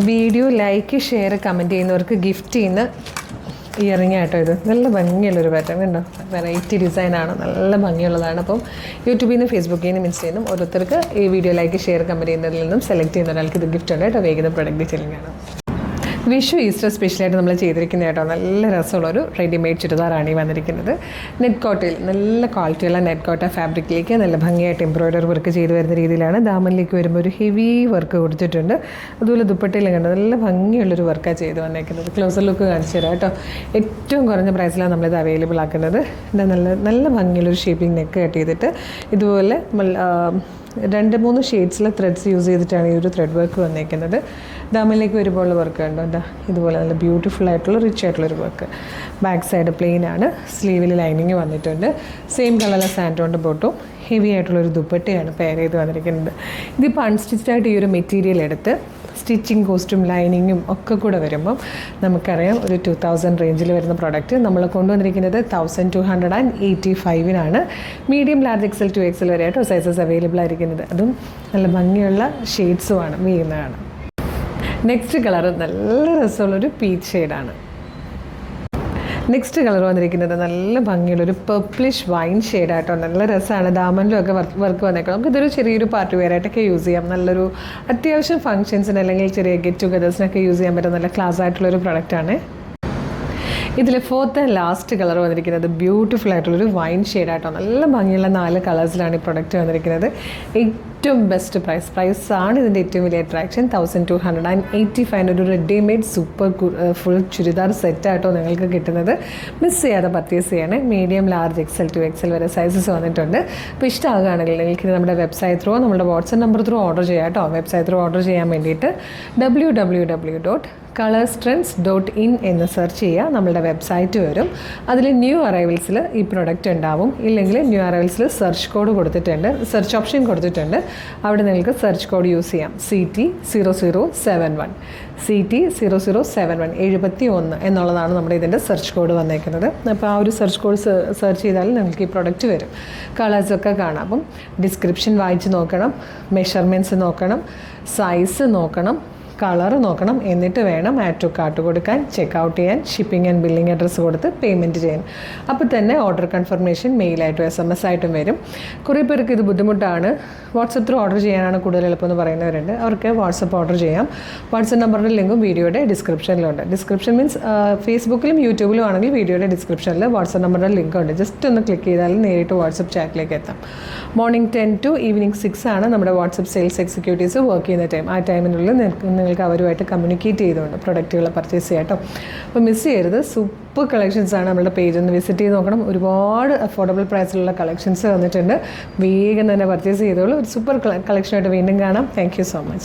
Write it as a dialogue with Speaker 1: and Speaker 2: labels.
Speaker 1: Video like share comment ചെയ്യുന്നവർക്ക് gift ചെയ്യുന്ന earring ആയിട്ടോ ഇത്. നല്ല ഭംഗിയുള്ളൊരു പാറ്റേൺ കണ്ടോ, വെറൈറ്റി ഡിസൈനാണ്, നല്ല ഭംഗിയുള്ളതാണ്. അപ്പം യൂട്യൂബിൽ നിന്ന് ഫേസ്ബുക്കിൽ നിന്നും ഇൻസ്റ്റയിൽ നിന്നും ഓരോരുത്തർക്ക് ഈ വീഡിയോ ലൈക്ക് ഷെയർ കമൻറ്റ് ചെയ്യുന്നതിൽ നിന്നും സെലക്ട് ചെയ്യുന്ന ഒരാൾക്ക് ഇത് ഗിഫ്റ്റ് ഉണ്ട് കേട്ടോ. വേഗം പ്രൊഡക്റ്റ് ഡീറ്റെയിലിംഗ് ആണ്. വിഷു ഈസ്റ്റർ സ്പെഷ്യലായിട്ട് നമ്മൾ ചെയ്തിരിക്കുന്ന കേട്ടോ നല്ല രസമുള്ളൊരു റെഡിമെയ്ഡ് ചുരിദാറാണ് ഈ വന്നിരിക്കുന്നത്. നെറ്റ് കോട്ടയിൽ നല്ല ക്വാളിറ്റിയുള്ള നെറ്റ് കോട്ട ഫാബ്രിക്കിലേക്ക് നല്ല ഭംഗിയായിട്ട് എംബ്രോയ്ഡറി വർക്ക് ചെയ്ത് വരുന്ന രീതിയിലാണ്. ദാമനിലേക്ക് വരുമ്പോൾ ഒരു ഹെവി വർക്ക് കൊടുത്തിട്ടുണ്ട്. അതുപോലെ ദുപ്പട്ടയിലും കണ്ടോ നല്ല ഭംഗിയുള്ളൊരു വർക്കാണ് ചെയ്ത് വന്നേക്കുന്നത്. ക്ലോസർ ലുക്ക് കാണിച്ചു തരാം കേട്ടോ. ഏറ്റവും കുറഞ്ഞ പ്രൈസിലാണ് നമ്മളിത് അവൈലബിൾ ആക്കുന്നത്. നല്ല നല്ല ഭംഗിയുള്ളൊരു ഷേപ്പിംഗ് നെക്ക് കട്ട് ചെയ്തിട്ട് ഇതുപോലെ 2-3 ഷെയ്ഡ്സിലെ ത്രെഡ്സ് യൂസ് ചെയ്തിട്ടാണ് ഈ ഒരു ത്രെഡ് വർക്ക് വന്നേക്കുന്നത്. ദാമനിലേക്ക് വരുമ്പോൾ വർക്ക് കണ്ടോ എന്താ ഇതുപോലെ നല്ല ബ്യൂട്ടിഫുൾ ആയിട്ടുള്ള റിച്ച് ആയിട്ടുള്ളൊരു വർക്ക്. ബാക്ക് സൈഡ് പ്ലെയിൻ ആണ്, സ്ലീവിൽ ലൈനിങ് വന്നിട്ടുണ്ട്. സെയിം കളറിലെ സാൻഡോണ്ട് ബോട്ടും ഹെവി ആയിട്ടുള്ളൊരു ദുപ്പട്ടയാണ് പെയർ ചെയ്ത് വന്നിരിക്കുന്നത്. ഇതിപ്പോൾ അൺസ്റ്റിച്ച്ഡായിട്ട് ഈ ഒരു മെറ്റീരിയൽ എടുത്ത് സ്റ്റിച്ചിങ് കോസ്റ്റും ലൈനിങ്ങും ഒക്കെ കൂടെ വരുമ്പം നമുക്കറിയാം ഒരു 2000 റേഞ്ചിൽ വരുന്ന പ്രോഡക്റ്റ് നമ്മൾ കൊണ്ടുവന്നിരിക്കുന്നത് 1285-നാണ്. Medium large XL to XL വരെ ആയിട്ടോ സൈസസ് അവൈലബിൾ ആയിരിക്കുന്നത്. അതും നല്ല ഭംഗിയുള്ള ഷെയ്ഡ്സുമാണ് വീഴുന്നതാണ്. നെക്സ്റ്റ് കളർ നല്ല രസമുള്ളൊരു പീച്ച് ഷെയ്ഡാണ്. നെക്സ്റ്റ് കളർ വന്നിരിക്കുന്നത് നല്ല ഭംഗിയുള്ളൊരു പർപ്പിളിഷ് വൈൻ ഷെയ്ഡായിട്ടോ നല്ല രസമാണ്. ദാമനിലും ഒക്കെ വർക്ക് വന്നേക്കണം. നമുക്കിതൊരു ചെറിയൊരു പാർട്ടി വെയറായിട്ടൊക്കെ യൂസ് ചെയ്യാം. നല്ലൊരു അത്യാവശ്യം ഫംഗ്ഷൻസിന് അല്ലെങ്കിൽ ചെറിയ ഗെറ്റ് ടുഗദേഴ്സിനൊക്കെ യൂസ് ചെയ്യാൻ പറ്റുന്ന നല്ല ക്ലാസ് ആയിട്ടുള്ളൊരു പ്രൊഡക്റ്റാണ്. ഇതിൽ 4th ആൻഡ് ലാസ്റ്റ് കളർ വന്നിരിക്കുന്നത് ബ്യൂട്ടിഫുൾ ആയിട്ടുള്ളൊരു വൈൻ ഷെയ്ഡായിട്ടോ നല്ല ഭംഗിയുള്ള 4 കളേഴ്സിലാണ് ഈ പ്രൊഡക്റ്റ് വന്നിരിക്കുന്നത്. ഏറ്റവും ബെസ്റ്റ് പ്രൈസാണ് ഇതിൻ്റെ ഏറ്റവും വലിയ അട്രാക്ഷൻ. 1285 ഒരു റെഡിമെയ്ഡ് സൂപ്പർ ഫുൾ ചുരിദാർ സെറ്റായിട്ടോ നിങ്ങൾക്ക് കിട്ടുന്നത്. മിസ് ചെയ്യാതെ പർച്ചേസ് ചെയ്യണേ. Medium large XL to XL വരെ സൈസസ് വന്നിട്ടുണ്ട്. അപ്പോൾ ഇഷ്ടമാകുകയാണെങ്കിൽ നിങ്ങൾക്ക് നമ്മുടെ വെബ്സൈറ്റ് ത്രൂ നമ്മുടെ വാട്സപ്പ് നമ്പർ ത്രൂ ഓർഡർ ചെയ്യാം കേട്ടോ. വെബ്സൈറ്റ് ത്രൂ ഓർഡർ ചെയ്യാൻ വേണ്ടിയിട്ട് www.colorstrends.in എന്ന് സെർച്ച് ചെയ്യുക. നമ്മളുടെ വെബ്സൈറ്റ് വരും. അതിൽ ന്യൂ അറൈവൽസിൽ ഈ പ്രൊഡക്റ്റ് ഉണ്ടാവും. ഇല്ലെങ്കിൽ ന്യൂ അറൈവൽസിൽ സെർച്ച് കോഡ് കൊടുത്തിട്ടുണ്ട്, സെർച്ച് ഓപ്ഷൻ കൊടുത്തിട്ടുണ്ട്. അവിടെ നിങ്ങൾക്ക് സെർച്ച് കോഡ് യൂസ് ചെയ്യാം. CT0071 71 എന്നുള്ളതാണ് നമ്മുടെ ഇതിൻ്റെ സെർച്ച് കോഡ് വന്നേക്കുന്നത്. അപ്പോൾ ആ ഒരു സെർച്ച് കോഡ് സെർച്ച് ചെയ്താൽ നിങ്ങൾക്ക് ഈ പ്രൊഡക്റ്റ് വരും. കളേഴ്സൊക്കെ കാണാം. അപ്പം ഡിസ്ക്രിപ്ഷൻ വായിച്ച് നോക്കണം, മെഷർമെൻറ്റ്സ് നോക്കണം, സൈസ് നോക്കണം, കളർ നോക്കണം. എന്നിട്ട് വേണം ആഡ് ടു കാർട്ട് കൊടുക്കാൻ, ചെക്കൗട്ട് ചെയ്യാൻ, ഷിപ്പിംഗ് ആൻഡ് ബില്ലിംഗ് അഡ്രസ്സ് കൊടുത്ത് പേയ്മെൻറ്റ് ചെയ്യാൻ. അപ്പോൾ തന്നെ ഓർഡർ കൺഫർമേഷൻ മെയിലായിട്ടും SMS ആയിട്ടും വരും. കുറേ പേർക്ക് ഇത് ബുദ്ധിമുട്ടാണ്. വാട്സപ്പ് ത്രൂ ഓർഡർ ചെയ്യാനാണ് കൂടുതൽ എളുപ്പമെന്ന് പറയുന്നവരുണ്ട്. അവർക്ക് വാട്സപ്പ് ഓർഡർ ചെയ്യാം. വാട്സപ്പ് നമ്പറിൻ്റെ ലിങ്കും വീഡിയോയുടെ ഡിസ്ക്രിപ്ഷനിലുണ്ട്. ഡിസ്ക്രിപ്ഷൻ മീൻസ് ഫേസ്ബുക്കിലും യൂട്യൂബിലും ആണെങ്കിൽ വീഡിയോയുടെ ഡിസ്ക്രിപ്ഷനിൽ വാട്സപ്പ് നമ്പറിൻ്റെ ലിങ്ക് ഉണ്ട്. ജസ്റ്റ് ഒന്ന് ക്ലിക്ക് ചെയ്താൽ നേരിട്ട് വാട്സപ്പ് ചാറ്റിലേക്ക് എത്താം. മോർണിംഗ് 10 to ഈവനിങ് 6 ആണ് നമ്മുടെ വാട്സപ്പ് സെയിൽസ് എക്സിക്യൂട്ടീവ്സ് വർക്ക് ചെയ്യുന്ന ടൈം. ആ ടൈമിനുള്ളിൽ നിങ്ങൾക്ക് അവരുമായിട്ട് കമ്മ്യൂണിക്കേറ്റ് ചെയ്തുകൊണ്ട് പ്രൊഡക്റ്റുകൾ പർച്ചേസ് ചെയ്യാം കേട്ടോ. അപ്പോൾ മിസ് ചെയ്യരുത്. സൂപ്പർ കളക്ഷൻസാണ്. നമ്മുടെ പേജ് ഒന്ന് വിസിറ്റ് ചെയ്ത് നോക്കണം. ഒരുപാട് അഫോർഡബിൾ പ്രൈസിലുള്ള കളക്ഷൻസ് വന്നിട്ടുണ്ട്. വേഗം തന്നെ പർച്ചേസ് ചെയ്തോളൂ. ഒരു സൂപ്പർ കളക്ഷനായിട്ട് വീണ്ടും കാണാം. Thank you so much.